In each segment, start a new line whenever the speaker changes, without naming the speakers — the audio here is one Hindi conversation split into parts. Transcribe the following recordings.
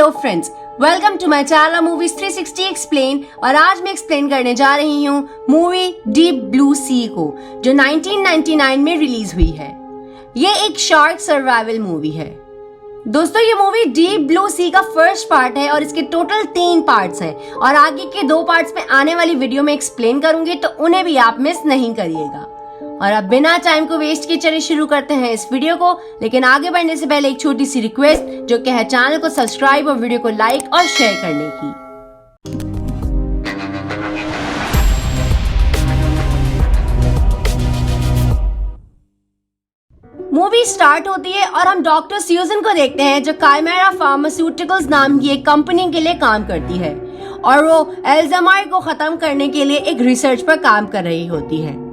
Hello friends, welcome to my channel movies 360 explain. और आज मैं एक्सप्लेन करने जा रही हूँ मूवी डीप ब्लू सी को, जो 1999 में रिलीज हुई है। ये एक शार्क सर्वाइवल मूवी है। दोस्तों, ये मूवी डीप ब्लू सी का फर्स्ट पार्ट है और इसके टोटल 3 पार्ट्स हैं और आगे के 2 पार्ट्स में आने वाली वीडियो में एक्सप्लेन करूंगी, तो उन्हें भी आप मिस नहीं करिएगा। और अब बिना टाइम को वेस्ट किए चलिए शुरू करते हैं इस वीडियो को। लेकिन आगे बढ़ने से पहले एक छोटी सी रिक्वेस्ट, जो कि है चैनल को सब्सक्राइब और वीडियो को लाइक और शेयर करने की। मूवी स्टार्ट होती है और हम डॉक्टर स्यूजन को देखते हैं, जो काइमेरा फार्मास्यूटिकल्स नाम की एक कंपनी के लिए काम करती है और वो अल्जाइमर को खत्म करने के लिए एक रिसर्च पर काम कर रही होती है।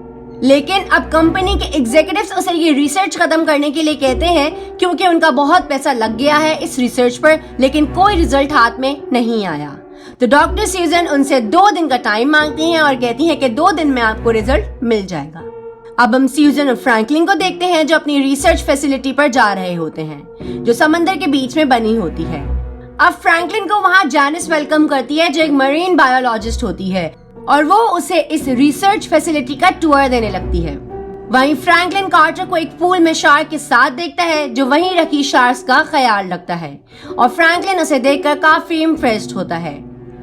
लेकिन अब कंपनी के एग्जीक्यूटिव्स उसे ये रिसर्च खत्म करने के लिए कहते हैं, क्योंकि उनका बहुत पैसा लग गया है इस रिसर्च पर, लेकिन कोई रिजल्ट हाथ में नहीं आया। तो डॉक्टर स्यूजन उनसे 2 दिन का टाइम मांगती हैं और कहती हैं कि 2 दिन में आपको रिजल्ट मिल जाएगा। अब हम स्यूजन और फ्रैंकलिन को देखते हैं, जो अपनी रिसर्च फैसिलिटी पर जा रहे होते हैं, जो समंदर के बीच में बनी होती है। अब फ्रैंकलिन को वहाँ जैनिस वेलकम करती है, जो एक मरीन बायोलॉजिस्ट होती है, और वो उसे इस रिसर्च फैसिलिटी का टूर देने लगती है। वहीं फ्रैंकलिन कार्टर को एक पूल में शार्क के साथ देखता है, जो वहीं रखी शार्क्स का ख्याल रखता है, और फ्रैंकलिन उसे देखकर काफी इम्प्रेस्ड होता है।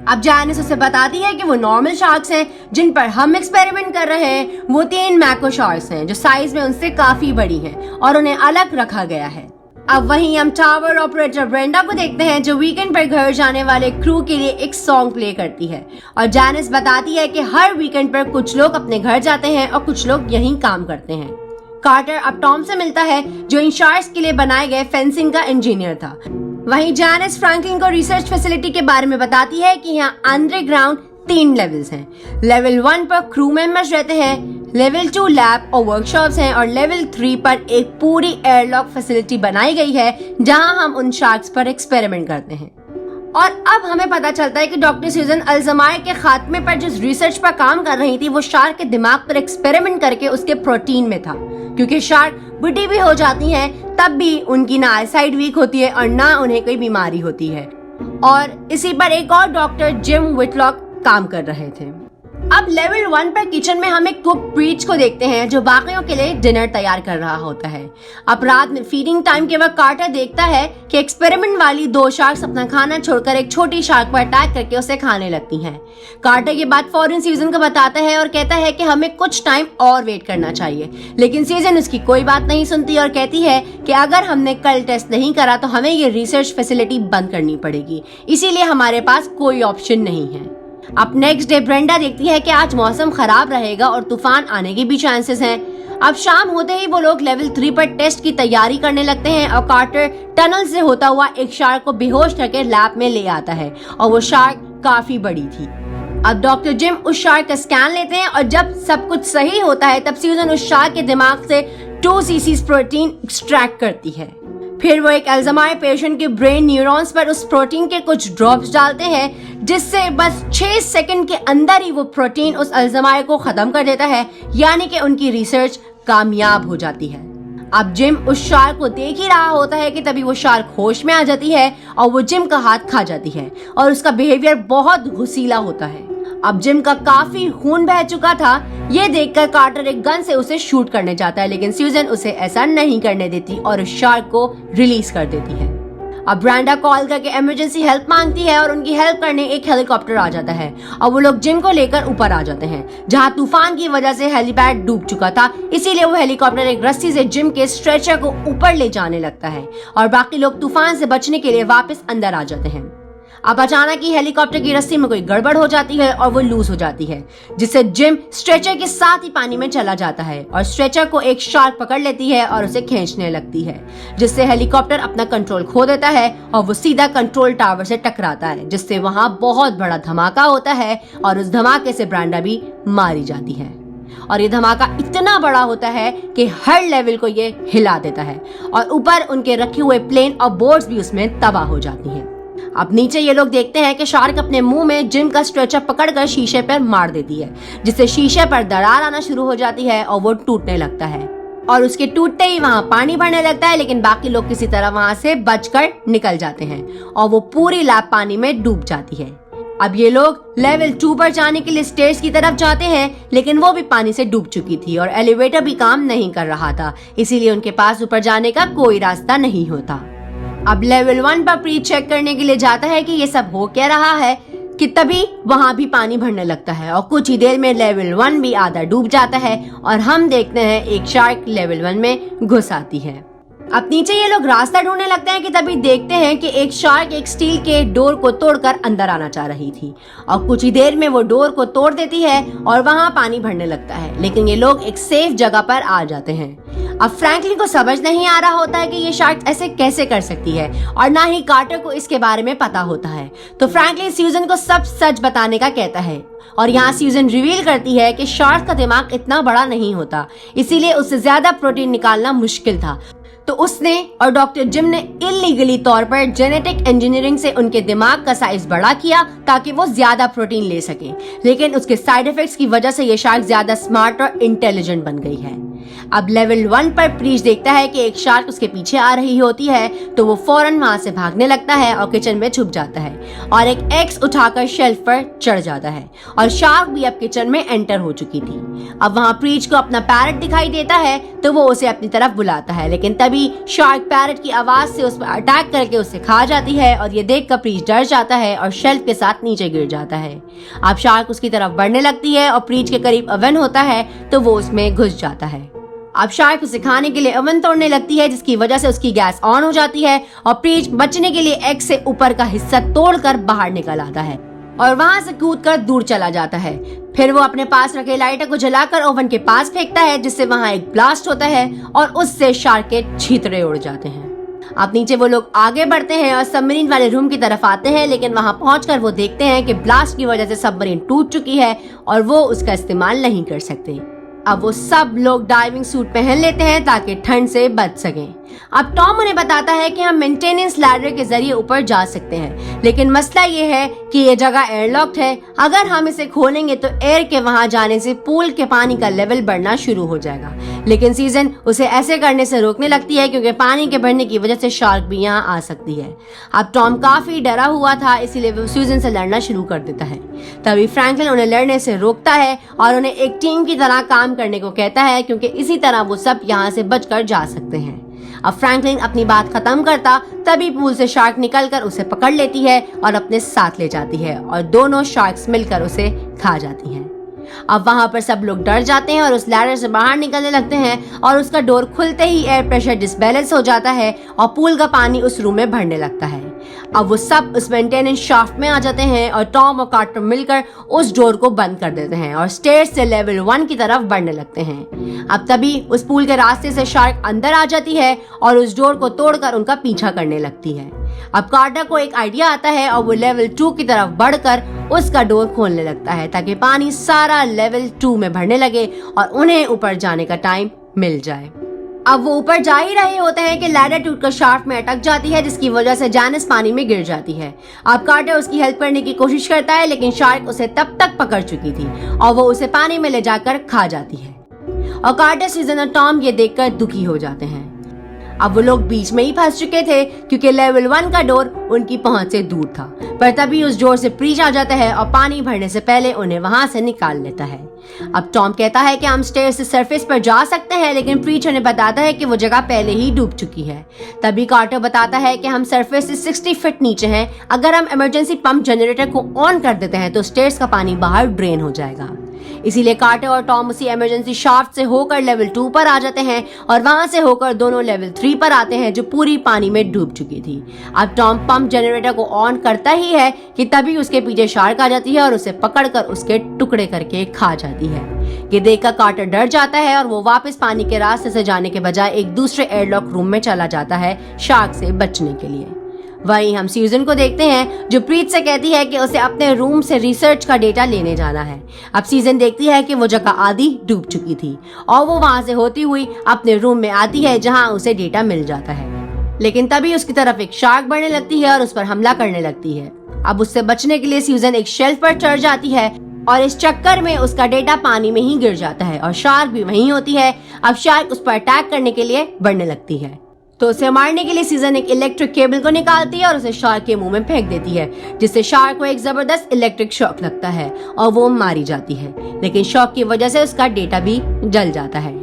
अब जैनिस उसे बताती है कि वो नॉर्मल शार्क्स हैं जिन पर हम एक्सपेरिमेंट कर रहे हैं, वो 3 मैको शार्क्स हैं, जो साइज में उनसे काफी बड़ी हैं और उन्हें अलग रखा गया है। अब वहीं हम टावर ऑपरेटर ब्रेंडा को देखते हैं, जो वीकेंड पर घर जाने वाले क्रू के लिए एक सॉन्ग प्ले करती है, और जैनिस बताती है कि हर वीकेंड पर कुछ लोग अपने घर जाते हैं और कुछ लोग यहीं काम करते हैं। कार्टर अब टॉम से मिलता है, जो इन शार्क्स के लिए बनाए गए फेंसिंग का इंजीनियर था। वहीं जैनिस फ्रैंकलिन को रिसर्च फैसिलिटी के बारे में बताती है कि यहाँ अंडरग्राउंड 3 लेवल्स हैं। लेवल 1 पर क्रू मेंबर्स रहते हैं, लेवल 2 लैब और वर्कशॉप्स हैं, और लेवल 3 पर एक पूरी एयरलॉक फैसिलिटी बनाई गई है, जहां हम उन शार्क्स पर एक्सपेरिमेंट करते हैं। और अब हमें पता चलता है कि डॉक्टर स्यूजन अल्जाइमर के खात्मे पर जिस रिसर्च पर काम कर रही थी, वो शार्क के दिमाग पर एक्सपेरिमेंट करके उसके प्रोटीन में था, क्योंकि शार्क बुढ़ी भी हो जाती हैं, तब भी उनकी ना आईसाइट वीक होती है और ना उन्हें कोई बीमारी होती है। और इसी पर एक और डॉक्टर जिम विटलॉक काम कर रहे थे। अब लेवल 1 पर किचन में हम एक कुक ब्रीच को देखते हैं, जो बाकियों के लिए डिनर तैयार कर रहा होता है। अब रात में फीडिंग टाइम के वक्त कार्टर देखता है कि एक्सपेरिमेंट वाली 2 शार्क्स अपना खाना छोड़कर एक छोटी शार्क पर अटैक करके उसे खाने लगती हैं। कार्टर ये बात फौरन सीजन को बताता है और कहता है कि हमें कुछ टाइम और वेट करना चाहिए, लेकिन सीजन उसकी कोई बात नहीं सुनती और कहती है कि अगर हमने कल टेस्ट नहीं करा तो हमें ये रिसर्च फैसिलिटी बंद करनी पड़ेगी, इसीलिए हमारे पास कोई ऑप्शन नहीं है। अब नेक्स्ट डे ब्रेंडा देखती है कि आज मौसम खराब रहेगा और तूफान आने के भी चांसेस हैं। अब शाम होते ही वो लोग लेवल 3 पर टेस्ट की तैयारी करने लगते हैं और कार्टर टनल से होता हुआ एक शार्क को बेहोश करके लैब में ले आता है, और वो शार्क काफी बड़ी थी। अब डॉक्टर जिम उस शार्क का स्कैन लेते हैं और जब सब कुछ सही होता है, तब स्यूजन उस शार्क के दिमाग से 2 सीसी प्रोटीन एक्सट्रैक्ट करती है। फिर वो एक अल्जाइमर पेशेंट के ब्रेन न्यूरॉन्स पर उस प्रोटीन के कुछ ड्रॉप्स डालते हैं, जिससे बस 6 सेकंड के अंदर ही वो प्रोटीन उस अल्जाइमर को खत्म कर देता है, यानी कि उनकी रिसर्च कामयाब हो जाती है। अब जिम उस शार्क को देख ही रहा होता है कि तभी वो शार्क होश में आ जाती है और वो जिम का हाथ खा जाती है, और उसका बिहेवियर बहुत घुसीला होता है। अब जिम का काफी खून बह चुका था। ये देखकर कार्टर एक गन से उसे शूट करने जाता है, लेकिन स्यूजन उसे ऐसा नहीं करने देती और उस शार्क को रिलीज कर देती है। अब ब्रेंडा कॉल करके इमरजेंसी हेल्प मांगती है और उनकी हेल्प करने एक हेलीकॉप्टर आ जाता है, और वो लोग जिम को लेकर ऊपर आ जाते हैं, जहां तूफान की वजह से हेलीपैड डूब चुका था। इसीलिए वो हेलीकॉप्टर एक रस्सी से जिम के स्ट्रेचर को ऊपर ले जाने लगता है और बाकी लोग तूफान से बचने के लिए वापस अंदर आ जाते हैं। अब अचानक ही हेलीकॉप्टर की रस्सी में कोई गड़बड़ हो जाती है और वो लूज हो जाती है, जिससे जिम स्ट्रेचर के साथ ही पानी में चला जाता है और स्ट्रेचर को एक शार्क पकड़ लेती है और उसे खींचने लगती है, जिससे हेलीकॉप्टर अपना कंट्रोल खो देता है और वो सीधा कंट्रोल टावर से टकराता है, जिससे वहां बहुत बड़ा धमाका होता है और उस धमाके से ब्रेंडा भी मारी जाती है। और ये धमाका इतना बड़ा होता है कि हर लेवल को ये हिला देता है और ऊपर उनके रखे हुए प्लेन और बोट्स भी उसमें तबाह हो जाती हैं। अब नीचे ये लोग देखते हैं कि शार्क अपने मुंह में जिम का स्ट्रेचर पकड़कर शीशे पर मार देती है, जिससे शीशे पर दरार आना शुरू हो जाती है और वो टूटने लगता है। और उसके टूटते ही वहाँ पानी भरने लगता है, लेकिन बाकी लोग किसी तरह वहाँ से बचकर निकल जाते हैं और वो पूरी लैब पानी में डूब जाती है। अब ये लोग लेवल 2 पर जाने के लिए स्टेयर्स की तरफ जाते हैं, लेकिन वो भी पानी से डूब चुकी थी और एलिवेटर भी काम नहीं कर रहा था, इसीलिए उनके पास ऊपर जाने का कोई रास्ता नहीं होता। अब लेवल 1 पर प्रीत चेक करने के लिए जाता है कि ये सब हो क्या रहा है कि तभी वहाँ भी पानी भरने लगता है और कुछ ही देर में लेवल 1 भी आधा डूब जाता है और हम देखते हैं एक शार्क लेवल 1 में घुस आती है। अब नीचे ये लोग रास्ता ढूंढने लगते हैं कि तभी देखते हैं कि एक शार्क एक स्टील के डोर को तोड़कर अंदर आना चाह रही थी और कुछ ही देर में वो डोर को तोड़ देती है और वहाँ पानी भरने लगता है, लेकिन ये लोग एक सेफ जगह पर आ जाते हैं। अब फ्रैंकलिन को समझ नहीं आ रहा होता है कि ये शार्क ऐसे कैसे कर सकती है और ना ही कार्टर को इसके बारे में पता होता है, तो फ्रैंकलिन स्यूजन को सब सच बताने का कहता है और यहाँ स्यूजन रिवील करती है कि शार्क का दिमाग इतना बड़ा नहीं होता, इसीलिए उससे ज्यादा प्रोटीन निकालना मुश्किल था। तो उसने और डॉक्टर जिम ने इलीगली तौर पर जेनेटिक इंजीनियरिंग से उनके दिमाग का साइज बड़ा किया ताकि वो ज्यादा प्रोटीन ले सके, लेकिन उसके साइड इफेक्ट्स की वजह से ये शार्क ज्यादा स्मार्ट और इंटेलिजेंट बन गई है। अब लेवल 1 पर प्रीच देखता है कि एक शार्क उसके पीछे आ रही होती है, तो वो फौरन वहां से भागने लगता है और किचन में छुप जाता है और एक एक्स उठाकर शेल्फ पर चढ़ जाता है और शार्क भी अब किचन में एंटर हो चुकी थी। अब वहाँ प्रीच को अपना पैरट दिखाई देता है, तो वो उसे अपनी तरफ बुलाता है, लेकिन तभी शार्क पैरट की आवाज से उस पर अटैक करके उसे खा जाती है और ये देखकर प्रीच डर जाता है और शेल्फ के साथ नीचे गिर जाता है। अब शार्क उसकी तरफ बढ़ने लगती है और प्रीच के करीब ओवन होता है, तो वो उसमें घुस जाता है। अब शार्क उसे खाने के लिए ओवन तोड़ने लगती है, जिसकी वजह से उसकी गैस ऑन हो जाती है और प्रीच बचने के लिए एग से ऊपर का हिस्सा तोड़कर बाहर निकल आता है और वहां से कूदकर दूर चला जाता है। फिर वो अपने पास रखे लाइटर को जलाकर ओवन के पास फेंकता है, जिससे वहां एक ब्लास्ट होता है और उससे शार्क के छींतरे उड़ जाते हैं। अब नीचे वो लोग आगे बढ़ते हैं और सबमरीन वाले रूम की तरफ आते हैं, लेकिन वहां पहुंचकर वो देखते हैं कि ब्लास्ट की वजह से सबमरीन टूट चुकी है और वो उसका इस्तेमाल नहीं कर सकते। अब वो सब लोग डाइविंग सूट पहन लेते हैं ताकि ठंड से बच सकें। अब टॉम उन्हें बताता है कि हम मेंटेनेंस लैडर के जरिए ऊपर जा सकते हैं, लेकिन मसला ये है कि ये जगह एयरलॉक्ड है। अगर हम इसे खोलेंगे तो एयर के वहां जाने से पूल के पानी का लेवल बढ़ना शुरू हो जाएगा, लेकिन सीजन उसे ऐसे करने से रोकने लगती है क्योंकि पानी के बढ़ने की वजह से शार्क भी यहाँ आ सकती है। अब टॉम काफी डरा हुआ था, इसीलिए वो सूजन से लड़ना शुरू कर देता है। तभी फ्रैंकलिन उन्हें लड़ने से रोकता है और उन्हें एक टीम की तरह काम करने को कहता है, क्योंकि इसी तरह वो सब यहाँ से बचकर जा सकते हैं। अब फ्रैंकलिन अपनी बात खत्म करता तभी पूल से शार्क निकलकर उसे पकड़ लेती है और अपने साथ ले जाती है और दोनों शार्क्स मिलकर उसे खा जाती हैं। अब वहां पर सब लोग डर जाते हैं और उस लैडर से बाहर निकलने लगते हैं और उसका डोर खुलते ही एयर प्रेशर डिसबैलेंस हो जाता है और पूल का पानी उस रूम में भरने लगता है। अब वो सब उस मेंटेनेंस शाफ्ट में आ जाते हैं और टॉम और कार्टर मिलकर उस डोर को बंद कर देते हैं और स्टेयर्स से लेवल 1 की तरफ बढ़ने लगते हैं। अब तभी उस पूल के रास्ते से शार्क अंदर आ जाती है और उस डोर को तोड़कर उनका पीछा करने लगती है। अब कार्टर को एक आइडिया आता है और वो लेवल 2 की तरफ बढ़कर उसका डोर खोलने लगता है ताकि पानी सारा लेवल 2 में भरने लगे और उन्हें ऊपर जाने का टाइम मिल जाए। अब वो ऊपर जा ही रहे होते हैं कि लैडर टूटकर शाफ्ट में अटक जाती है, जिसकी वजह से जैनिस पानी में गिर जाती है। अब कार्टर उसकी हेल्प करने की कोशिश करता है, लेकिन शार्क उसे तब तक पकड़ चुकी थी और वो उसे पानी में ले जाकर खा जाती है और कार्टर, सीजन और टॉम ये देखकर दुखी हो जाते हैं। अब वो लोग बीच में ही फंस चुके थे क्योंकि लेवल 1 का डोर उनकी पहुंच से दूर था, पर तभी उस डोर से प्रीच आ जाता है और पानी भरने से पहले उन्हें वहां से निकाल लेता है। अब टॉम कहता है कि हम स्टेयर से सरफेस पर जा सकते हैं, लेकिन प्रीच उन्हें बताता है कि वो जगह पहले ही डूब चुकी है। तभी कार्टर बताता है कि हम सरफेस से 60 फीट नीचे हैं। अगर हम इमरजेंसी पंप जनरेटर को ऑन कर देते हैं तो स्टेयर्स का पानी बाहर ड्रेन हो जाएगा। इसीलिए कार्टर और टॉम उसी इमरजेंसी शाफ्ट से होकर लेवल 2 पर आ जाते हैं और वहां से होकर दोनों लेवल 3 पर आते हैं जो पूरी पानी में डूब चुकी थी। अब टॉम पंप जनरेटर को ऑन करता ही है कि तभी उसके पीछे शार्क आ जाती है और उसे पकड़कर उसके टुकड़े करके खा जाती है। ये देखकर कार्टर डर जाता है और वो वापस पानी के रास्ते से जाने के बजाय एक दूसरे एयरलॉक रूम में चला जाता है शार्क से बचने के लिए। वहीं हम सूजन को देखते हैं जो प्रीत से कहती है कि उसे अपने रूम से रिसर्च का डेटा लेने जाना है। अब सीजन देखती है कि वो जगह आधी डूब चुकी थी और वो वहां से होती हुई अपने रूम में आती है जहां उसे डेटा मिल जाता है, लेकिन तभी उसकी तरफ एक शार्क बढ़ने लगती है और उस पर हमला करने लगती है। अब उससे बचने के लिए सूजन एक शेल्फ पर चढ़ जाती है और इस चक्कर में उसका डेटा पानी में ही गिर जाता है और शार्क भी वहीं होती है। अब शार्क उस पर अटैक करने के लिए बढ़ने लगती है, तो उसे मारने के लिए सीजन एक इलेक्ट्रिक केबल को निकालती है और उसे शार्क के मुंह में फेंक देती है, जिससे शार्क को एक जबरदस्त इलेक्ट्रिक शॉक लगता है और वो मारी जाती है। लेकिन शॉक की वजह से उसका डेटा भी जल जाता है।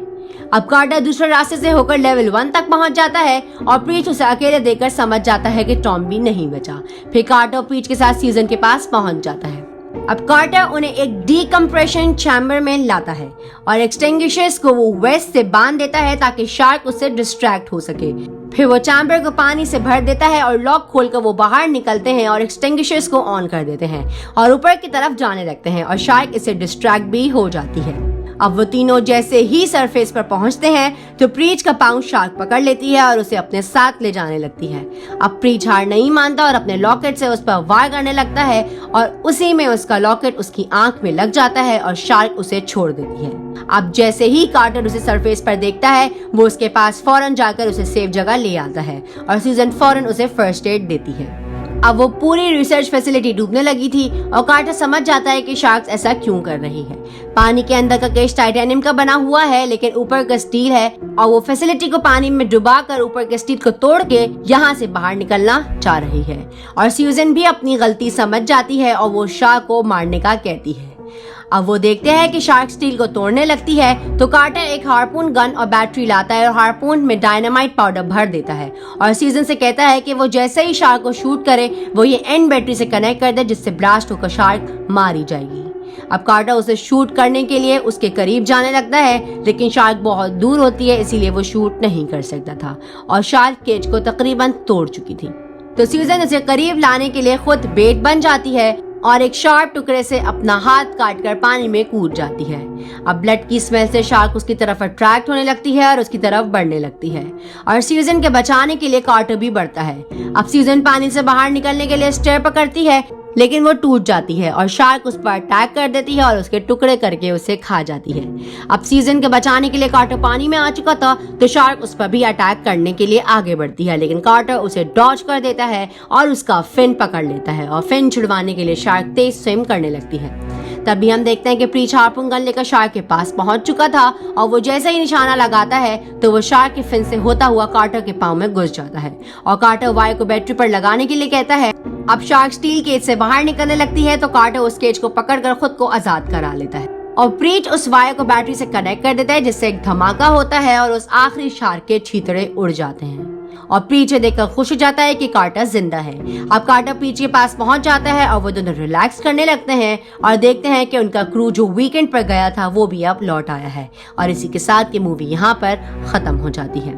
अब कार्टर दूसरे रास्ते से होकर लेवल 1 तक पहुंच जाता है और प्रीच उसे अकेले देखकर समझ जाता है कि टॉम भी नहीं बचा। फिर कार्टर प्रीच के साथ सीजन के पास पहुंच जाता है। अब कार्टर उन्हें एक डीकम्प्रेशन चैम्बर में लाता है और एक्सटिंग्विशर्स को वो वेस्ट से बांध देता है ताकि शार्क उससे डिस्ट्रैक्ट हो सके। फिर वो चैम्बर को पानी से भर देता है और लॉक खोलकर वो बाहर निकलते हैं और एक्सटिंग्विशर्स को ऑन कर देते हैं और ऊपर की तरफ जाने लगते हैं और शार्क इससे डिस्ट्रैक्ट भी हो जाती है। अब वो तीनों जैसे ही सरफेस पर पहुंचते हैं तो प्रीच का पाँव शार्क पकड़ लेती है और उसे अपने साथ ले जाने लगती है। अब प्रीच हार नहीं मानता और अपने लॉकेट से उस पर वार करने लगता है और उसी में उसका लॉकेट उसकी आंख में लग जाता है और शार्क उसे छोड़ देती है। अब जैसे ही कार्टर उसे सरफेस पर देखता है वो उसके पास फौरन जाकर उसे सेफ जगह ले आता है और सीजन फौरन उसे फर्स्ट एड देती है। अब वो पूरी रिसर्च फैसिलिटी डूबने लगी थी और कार्टर समझ जाता है कि शार्क्स ऐसा क्यों कर रही है। पानी के अंदर का केस टाइटेनियम का बना हुआ है लेकिन ऊपर का स्टील है और वो फैसिलिटी को पानी में डुबाकर ऊपर के स्टील को तोड़ के यहाँ से बाहर निकलना चाह रही है। और सूजन भी अपनी गलती समझ जाती है और वो शार्क को मारने का कहती है। अब वो देखते हैं कि शार्क स्टील को तोड़ने लगती है तो कार्टर एक हार्पून गन और बैटरी लाता है और हार्पून में डायनामाइट पाउडर भर देता है और सीजन से कहता है कि वो जैसे ही शार्क को शूट करे वो ये एंड बैटरी से कनेक्ट कर दे जिससे ब्लास्ट होकर शार्क मारी जाएगी। अब कार्टर उसे शूट करने के लिए उसके करीब जाने लगता है लेकिन शार्क बहुत दूर होती है इसीलिए वो शूट नहीं कर सकता था और शार्क केज को तकरीबन तोड़ चुकी थी। तो सीजन उसे करीब लाने के लिए खुद बेट बन जाती है और एक शार्प टुकड़े से अपना हाथ काटकर पानी में कूद जाती है। अब ब्लड की स्मेल से शार्क उसकी तरफ अट्रैक्ट होने लगती है और उसकी तरफ बढ़ने लगती है और सीजन के बचाने के लिए कार्टर भी बढ़ता है। अब सीजन पानी से बाहर निकलने के लिए स्टेयर पकड़ती है लेकिन वो टूट जाती है और शार्क उस पर अटैक कर देती है और उसके टुकड़े करके उसे खा जाती है। अब सीजन के बचाने के लिए कार्टर पानी में आ चुका था तो शार्क उस पर भी अटैक करने के लिए आगे बढ़ती है लेकिन कार्टर उसे डॉज कर देता है और उसका फिन पकड़ लेता है और फिन छुड़वाने के लिए शार्क तेज स्विम करने लगती है। तभी हम देखते हैं कि प्रीच हार्पून गन लेकर शार्क के पास पहुंच चुका था और वो जैसे ही निशाना लगाता है तो वो शार्क के फिन से होता हुआ कार्टर के पाँव में घुस जाता है और कार्टर वायर को बैटरी पर लगाने के लिए कहता है। अब शार्क स्टील केज से बाहर निकलने लगती है तो कार्टर उस केज को पकड़कर खुद को आजाद करा लेता है और प्रीच उस वायर को बैटरी से कनेक्ट कर देता है जिससे एक धमाका होता है और उस आखिरी शार्क के छींतड़े उड़ जाते हैं और प्रीच देखकर खुश हो जाता है कि कार्टर जिंदा है। अब कार्टर प्रीच के पास पहुंच जाता है और वो दोनों रिलैक्स करने लगते हैं और देखते हैं कि उनका क्रू जो वीकेंड पर गया था वो भी अब लौट आया है और इसी के साथ ये मूवी यहाँ पर खत्म हो जाती है।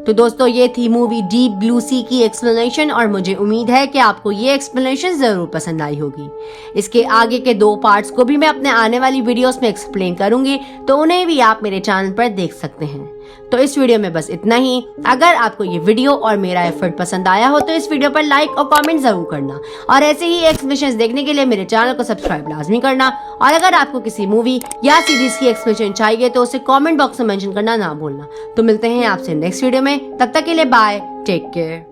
तो दोस्तों ये थी मूवी डीप ब्लू सी की एक्सप्लेनेशन और मुझे उम्मीद है कि आपको ये एक्सप्लेनेशन जरूर पसंद आई होगी। इसके आगे के 2 पार्ट्स को भी मैं अपने आने वाली वीडियोस में एक्सप्लेन करूंगी तो उन्हें भी आप मेरे चैनल पर देख सकते हैं। तो इस वीडियो में बस इतना ही। अगर आपको ये वीडियो और मेरा एफर्ट पसंद आया हो तो इस वीडियो पर लाइक और कमेंट जरूर करना और ऐसे ही एक्सप्लेनेशंस देखने के लिए मेरे चैनल को सब्सक्राइब लाजमी करना और अगर आपको किसी मूवी या सीरीज की एक्सप्लेनेशन चाहिए तो उसे कमेंट बॉक्स में मेंशन करना ना भूलना। तो मिलते हैं आपसे नेक्स्ट वीडियो में, तब तक के लिए बाय, टेक केयर।